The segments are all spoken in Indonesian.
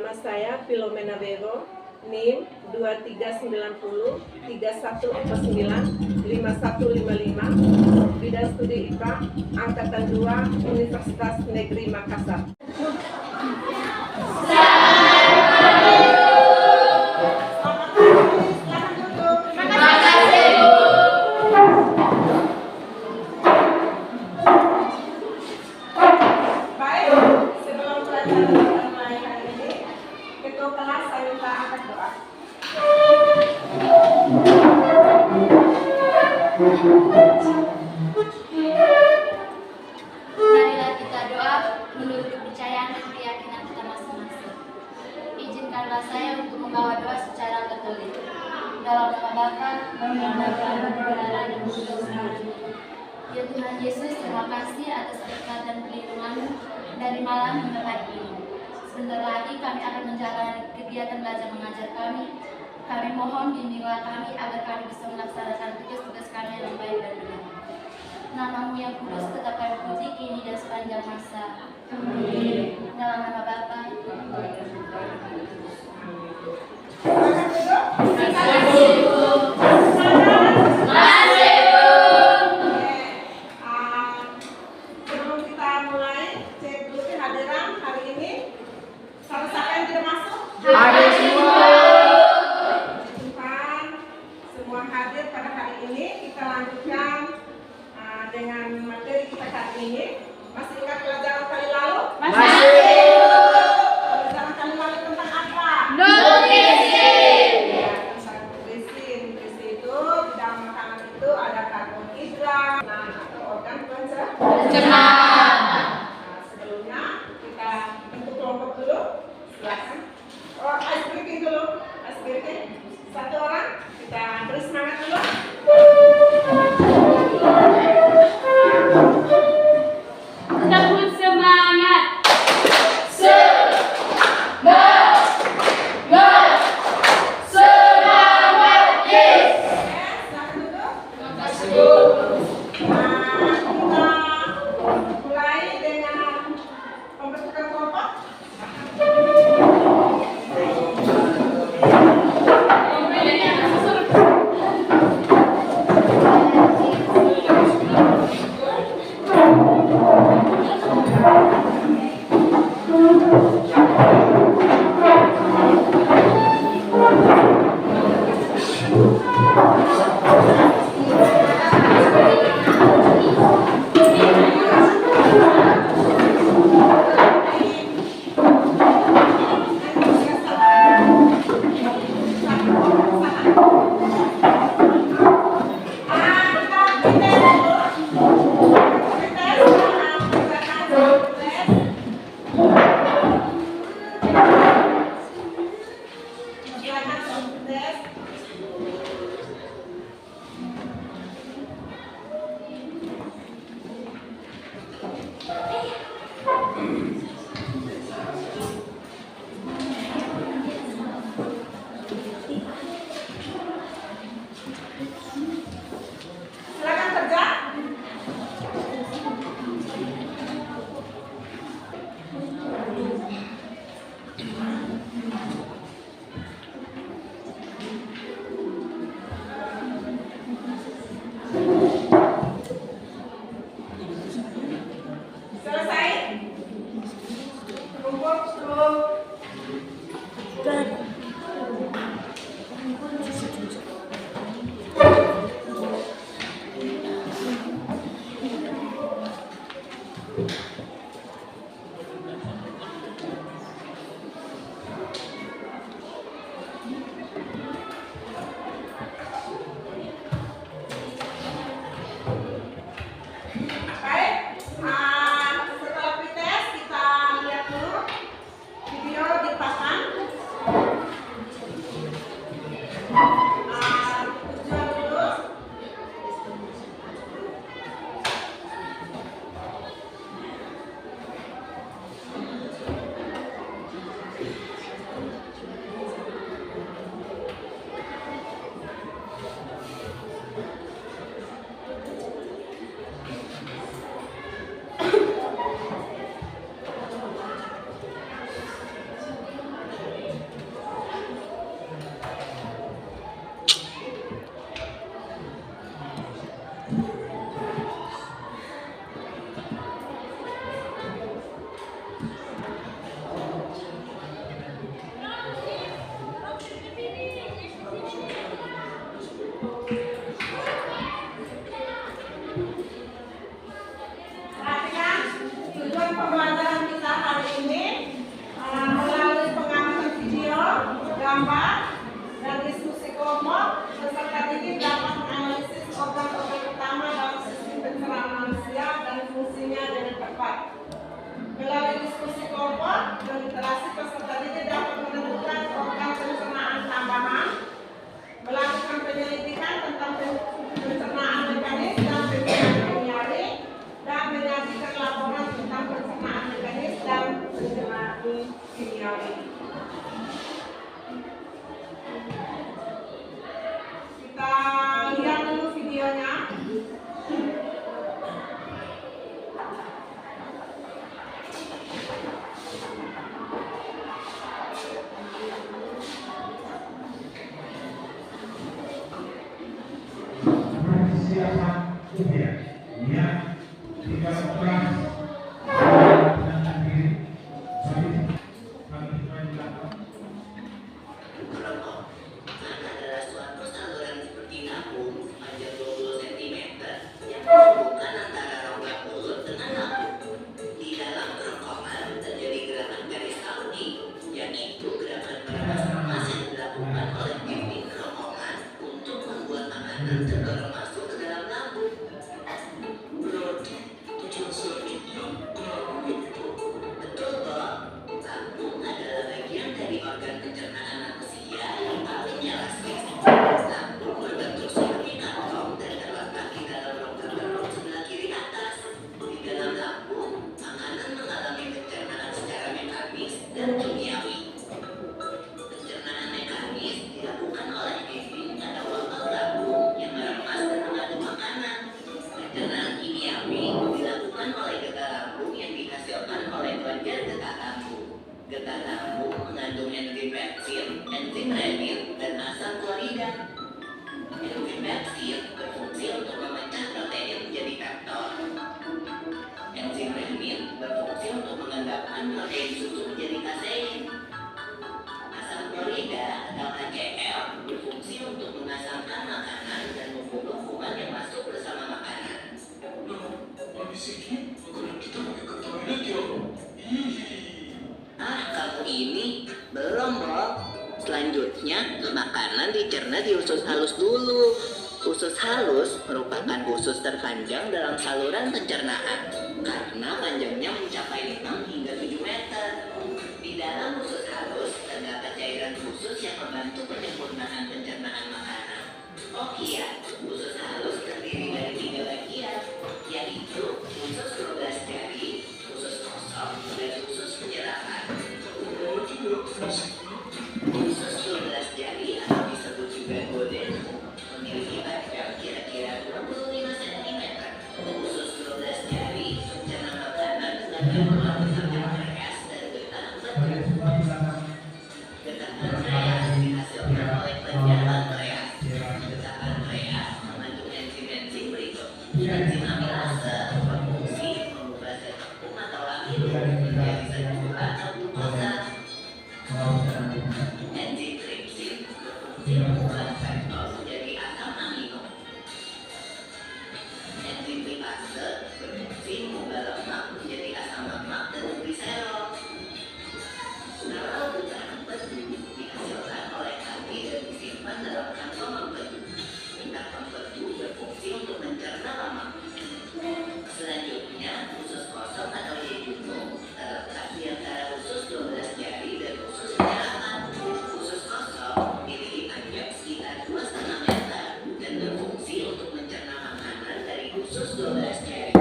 Nama saya Filomena Vero, NIM 2390 3149 5155, bidang studi IPA, Angkatan 2, Universitas Negeri Makassar. Marilah kita doa menurut kepercayaan dan keyakinan kita masing-masing. Izinkanlah saya untuk membawa doa secara Katolik. Dalam nama Bapa, dan Putra, dan Roh Kudus. Ya Tuhan Yesus, terima kasih atas berkat dan perlindungan-Mu dari malam hingga pagi ini. Sebentar lagi kami akan menjalani kegiatan belajar mengajar kami. Kami mohon bimbinglah kami agar kami bisa melaksanakan tugas-tugas kami yang baik dan benar. Nama-Mu yang kudus tetap kami puji kini dan sepanjang masa. Amin. Dalam nama Bapa. Sebelum kita mulai, cek dulu kehadiran hari ini. Siapa yang tidak masuk? Hadir semua. Tuhan, semua hadir pada hari ini. Kita lanjutkan dengan materi kita kali ini. Masih ingat pelajaran kali lalu? Masih. Pelajaran kali lalu tentang apa? Nutrisi. Ya, tentang nutrisi. Nutrisi itu di dalam makanan itu ada karbohidrat, atau organ pencernaan. Nah, sebelumnya kita bentuk kelompok dulu. Silakan. Oh, Konsentrasi peserta didik dapat menentukan organ pencernaan tambahan, melakukan penyelidikan tentang pencernaan mekanis dan pencernaan kimiawi, dan menyajikan laporan tentang pencernaan mekanis dan pencernaan kimiawi. Kita lihat dulu videonya. Getah lambung mengandung enzim pepsin, enzim renin, dan asam klorida. Enzim pepsin berfungsi untuk memecah protein menjadi peptol. Enzim renin berfungsi untuk mengendapkan protein susu menjadi kasein. Asam klorida atau HCl berfungsi untuk mengasamkan makanan dan membunuh kuman yang masuk bersama makanan. Habis ini makanan kita pakai ke toilet ya? Kamu ini belum, Bob. Selanjutnya, makanan dicerna di usus halus dulu. Usus halus merupakan usus terpanjang dalam saluran pencernaan karena panjangnya mencapai 6 hingga 7 meter. Di dalam usus halus terdapat cairan khusus yang membantu penyempurnaan pencernaan makanan. Oh iya, usus halus terdiri dari 3 bagian, yaitu usus 12 jari, usus kosong, dan usus penyerapan. Usus 12 jari atau disebut juga duodenum memiliki panjang kira-kira 25 cm. Usus 12 jari mencerna makanan dengan bantuan getah pankreas dan getah pankreas. Getah pankreas dihasilkan oleh kelenjar pankreas. Getah pankreas mengandung enzim-enzim berikut. Enzim amilase berfungsi mengubah zat tepung atau amilo menjadi zat gula atau glukosa. Enzim tripsin berfungsi mengubah fruktose menjadi asam amino. Enzim lipase berfungsi mengubah lemak menjadi asam lemak dan gliserol. Kalau getah empedu dihasilkan oleh hati dan disimpan dalam kantong empedu. Getah empedu berfungsi untuk mencerna lemak. Selanjutnya, usus kosong atau jejunum terletak di antara usus 12 jari dan usus penyerapan. Usus kosong memiliki panjang sekitar 2,5 meter dan berfungsi untuk mencerna makanan dari usus 12 jari.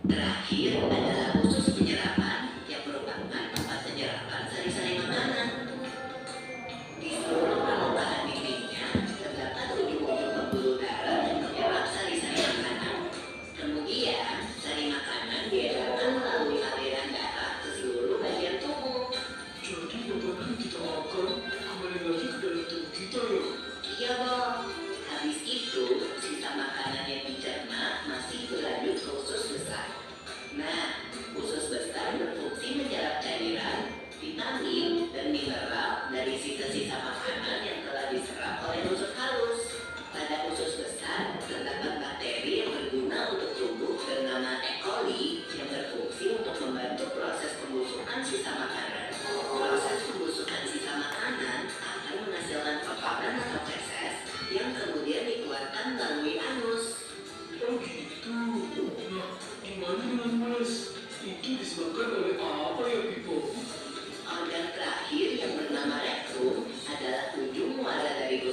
Terakhir adalah usus penyerapan yang merupakan tempat penyerapan sari-sari makanan. Di seluruh permukaan dindingnya terdapat ujung-ujung pembuluh darah yang menyerap sari-sari makanan. Kemudian, sari makanan diedarkan melalui aliran darah ke seluruh bagian tubuh. Jadi makanan kita makan kembali lagi ke dalam tubuh kita ya? Iya, Bob. Habis itu, sisa makanan yang dicerna masih berlanjut ke usus besar. Nah, usus besar berfungsi menyerap cairan, vitamin, dan mineral dari sisa-sisa makanan yang telah diserap oleh usus halus. Pada usus besar, terdapat bakteri yang berguna untuk tubuh bernama E. coli yang berfungsi untuk membantu proses pembusukan sisa makanan. Proses pembusukan sisa makanan akan menghasilkan kotoran atau feses yang kemudian dikeluarkan melalui anus. Oh gitu.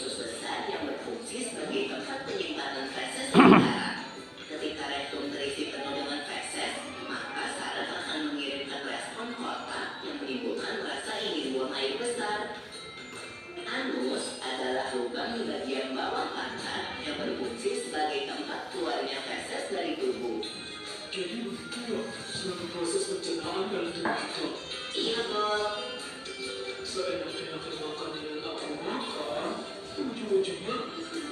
usus besar yang berfungsi sebagai tempat penyimpanan feses di darah. Ketika rektum terisi penuh dengan feses, maka saraf akan mengirimkan respon kotak yang menimbulkan rasa ingin buang air besar. Anus adalah lubang di bagian bawah pantat yang berfungsi sebagai tempat keluarnya feses dari tubuh. Jadi begitu ya, selama proses pencernaan dalam tubuh kita. Iya, Bob. Seenak-enaknya makanan yang aku makan, ujung-ujungnya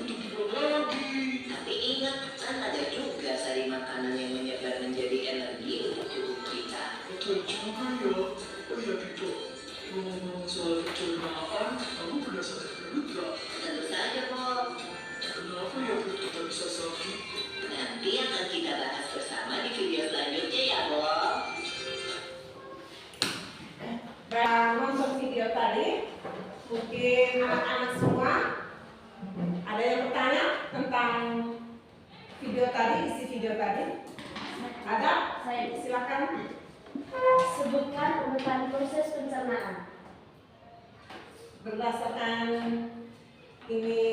untuk dibuang lagi. Tapi ingat, kan ada juga sari makanan yang menyebar menjadi energi untuk tubuh kita. Betul juga ya. Oh iya gitu. Ngomong-ngomong soal pencernaan, kamu pernah sakit perut gak? Tentu saja, Bob. Kenapa ya perut kita bisa sakit? Nanti akan kita bahas bersama di video selanjutnya ya, Bob. Nonton video tadi, mungkin anak-anak semua ada yang bertanya tentang video tadi, isi video tadi? Ada? Saya Silakan. sebutkan urutan proses pencernaan. Berdasarkan ini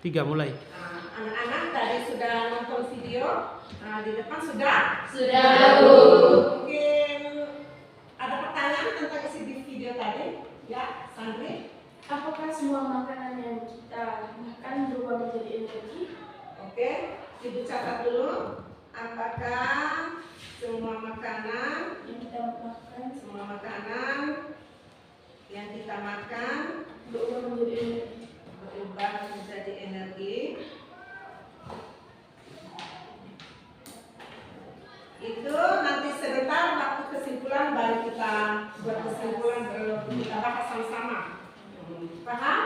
Tiga mulai. anak-anak tadi sudah nonton video, di depan sudah? Sudah, Bu. Mungkin ada pertanyaan tentang isi di video tadi? Ya, Sandri? Apakah semua makanan yang kita makan berubah menjadi energi? Oke, Ibu catat dulu. Apakah semua makanan yang kita makan Berubah menjadi energi. berubah menjadi energi? Itu nanti sebentar waktu kesimpulan baru kita buat kesimpulan, baru kita bahas sama-sama. Paham?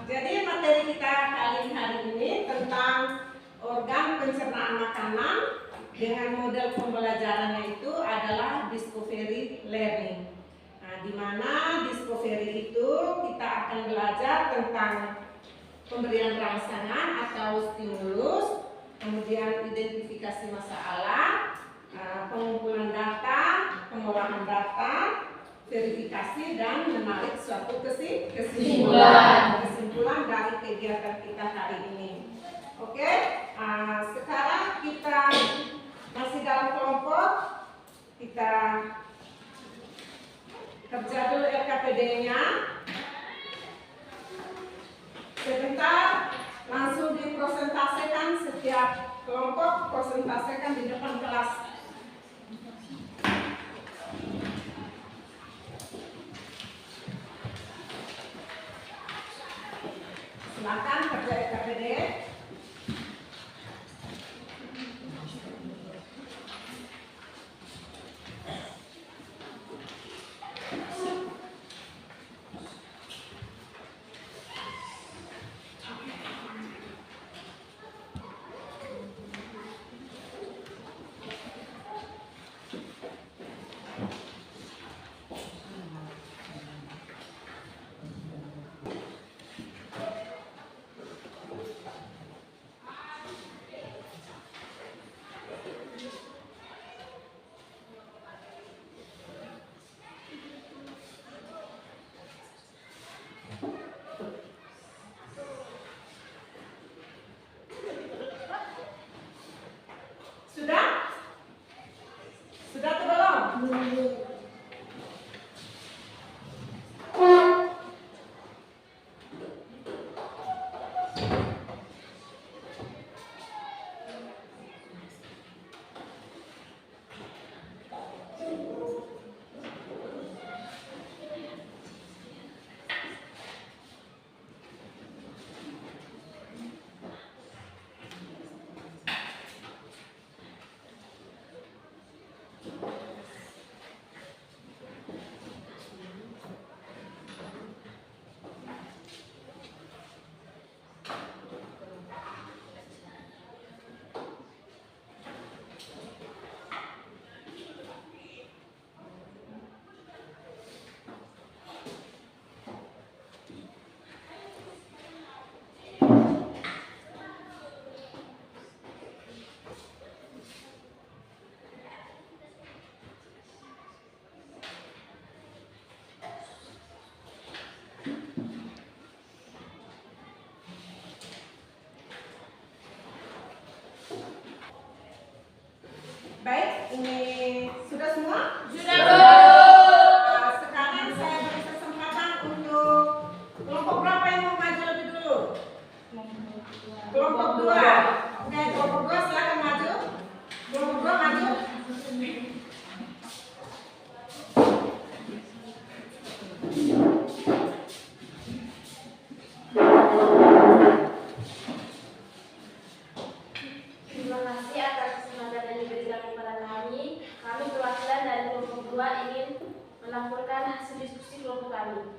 Jadi materi kita hari ini tentang organ pencernaan makanan dengan model pembelajarannya itu adalah discovery learning. Di mana discovery itu kita akan belajar tentang pemberian rangsangan atau stimulus, kemudian identifikasi masalah, pengumpulan data, pengolahan data, verifikasi dan menarik suatu kesimpulan dari kegiatan kita hari ini. Oke, sekarang kita masih dalam kelompok, kita kerja dulu LKPD-nya. Sebentar, langsung dipresentasikan setiap kelompok, presentasikan di depan kelas. Silakan kerja LKPD. Sudah? Sudah atau belum? semua? Sudah. Nah, sekarang saya beri kesempatan untuk kelompok berapa yang mau maju lebih dulu? Kelompok 2. Oke, kelompok 2 silakan maju. Kelompok 2 maju. Terima kasih atas kesempatan yang diberikan kepada kami. Kami perwakilan dari kelompok 2 ingin melaporkan hasil diskusi kelompok kami.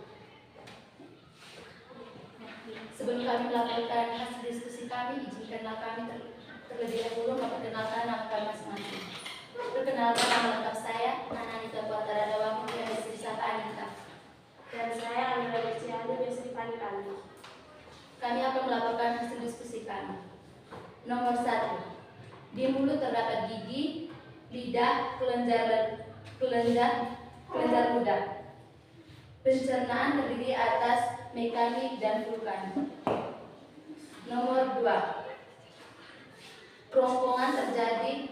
Sebelum kami melaporkan hasil diskusi kami, izinkanlah kami terlebih dahulu memperkenalkan nama kami masing-masing. Perkenalkan, nama lengkap saya, Ananita Puataradawang, yang disapa Anita. Dan saya Anita Berciani, biasa dipanggil Andi. Kami akan melaporkan hasil diskusi kami. Nomor 1. Di mulut terdapat gigi, lidah, kelenjar ludah. Pencernaan terdiri atas mekanik dan vulkanik. Nomor 2. Kerongkongan terjadi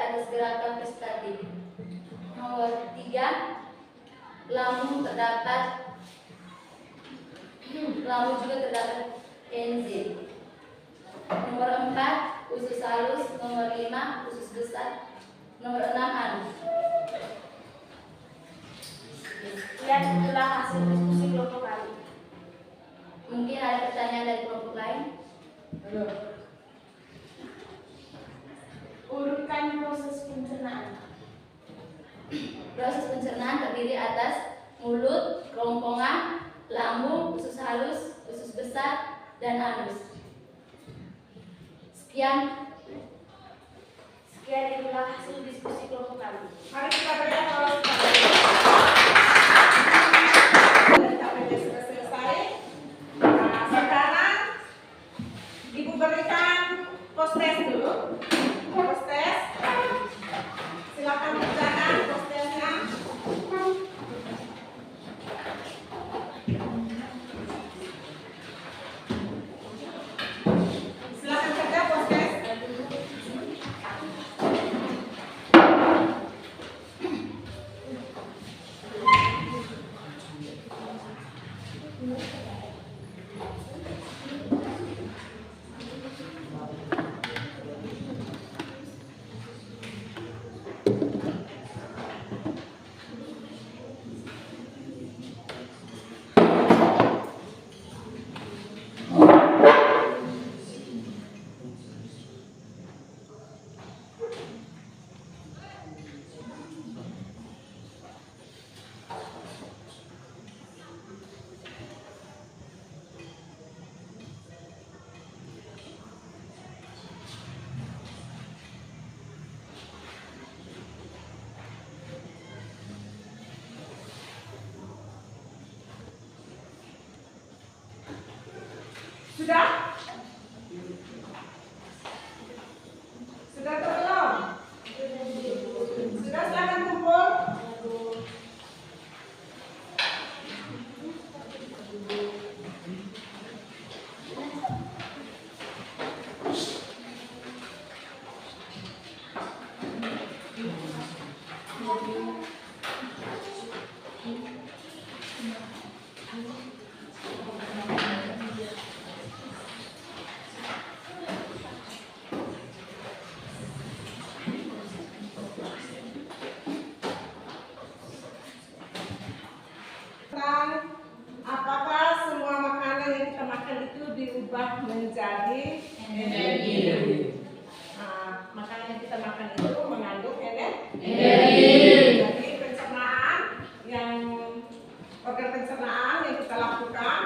atas gerakan prestatif. Nomor 3. Lambung juga terdapat enzim. Nomor 4. Usus halus. Nomor 5. Usus besar. Nomor 6. Anus. Sekian itulah hasil diskusi kelompok kami. Mungkin ada pertanyaan dari kelompok lain? Urutkan proses pencernaan. Proses pencernaan terdiri atas mulut, kerongkongan, lambung, usus halus, usus besar, dan anus. Sekian Itulah hasil diskusi kelompok kami. Mari kita berikan kalau capeknya sudah selesai. Nah, sekarang Ibu berikan post test dulu. Post test. Silakan kerjakan post testnya. Silakan kerja post test. Sudah? Sudah atau belum? Sudah, silakan kumpul. Tentang apakah semua makanan yang kita makan itu diubah menjadi energi. Nah, makanan yang kita makan itu mengandung energi. Jadi organ pencernaan yang kita lakukan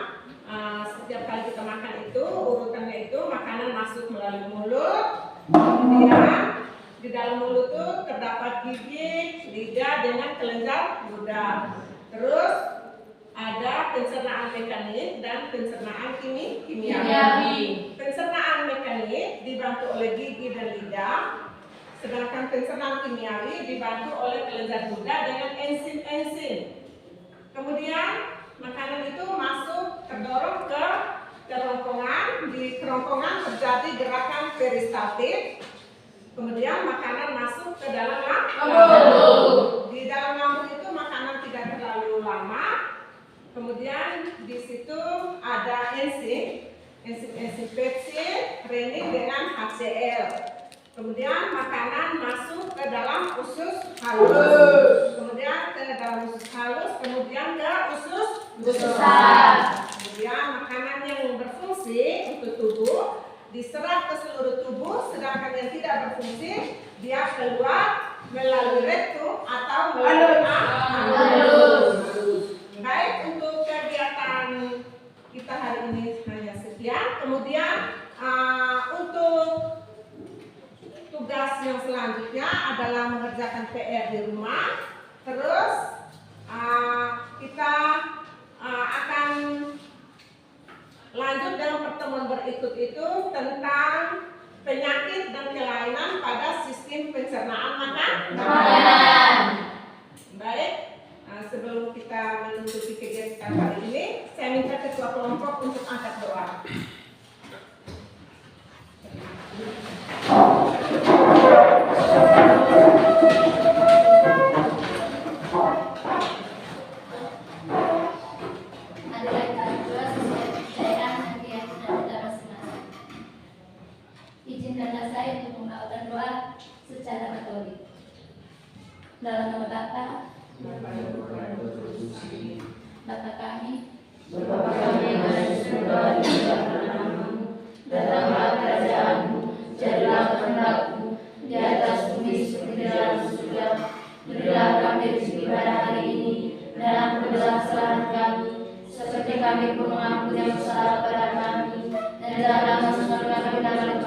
setiap kali kita makan itu urutannya itu makanan masuk melalui mulut, kemudian di dalam mulut itu terdapat gigi, lidah dengan kelenjar ludah. Terus ada pencernaan mekanik dan pencernaan kimiawi. Pencernaan mekanik dibantu oleh gigi dan lidah, sedangkan pencernaan kimiawi dibantu oleh kelenjar ludah dengan enzim-enzim. Kemudian makanan itu masuk terdorong ke kerongkongan. Di kerongkongan terjadi gerakan peristaltik. Kemudian makanan masuk ke dalam lambung. Di dalam lambung itu makanan tidak terlalu lama. Kemudian di situ ada enzim pepsin, renin dengan HCl. Kemudian makanan masuk ke dalam usus halus. Kemudian ke dalam usus halus, kemudian ke usus besar. Kemudian makanan yang berfungsi untuk tubuh diserap ke seluruh tubuh, sedangkan yang tidak berfungsi dia keluar melalui rektum atau melalui anus. Baik, untuk kegiatan kita hari ini hanya sekian. Kemudian untuk tugas yang selanjutnya adalah mengerjakan PR di rumah. Terus kita akan lanjut dalam pertemuan berikut itu tentang penyakit dan kelainan pada sistem pencernaan makanan. Baik, sebelum kita menutupi kegiatan hari ini, saya minta ketua kelompok untuk angkat doa. Izinkanlah saya untuk membawakan doa secara katolik. Dalam nama Bapa, Bapa kami yang ada di surga, dimuliakanlah namamu, datanglah kerajaanmu, jadilah kehendakmu di atas bumi seperti di dalam surga. Berilah kami rezeki pada hari ini, dan ampunilah kesalahan kami, seperti kami pun mengampuni yang bersalah pada kami, dan janganlah masukkan kami dalam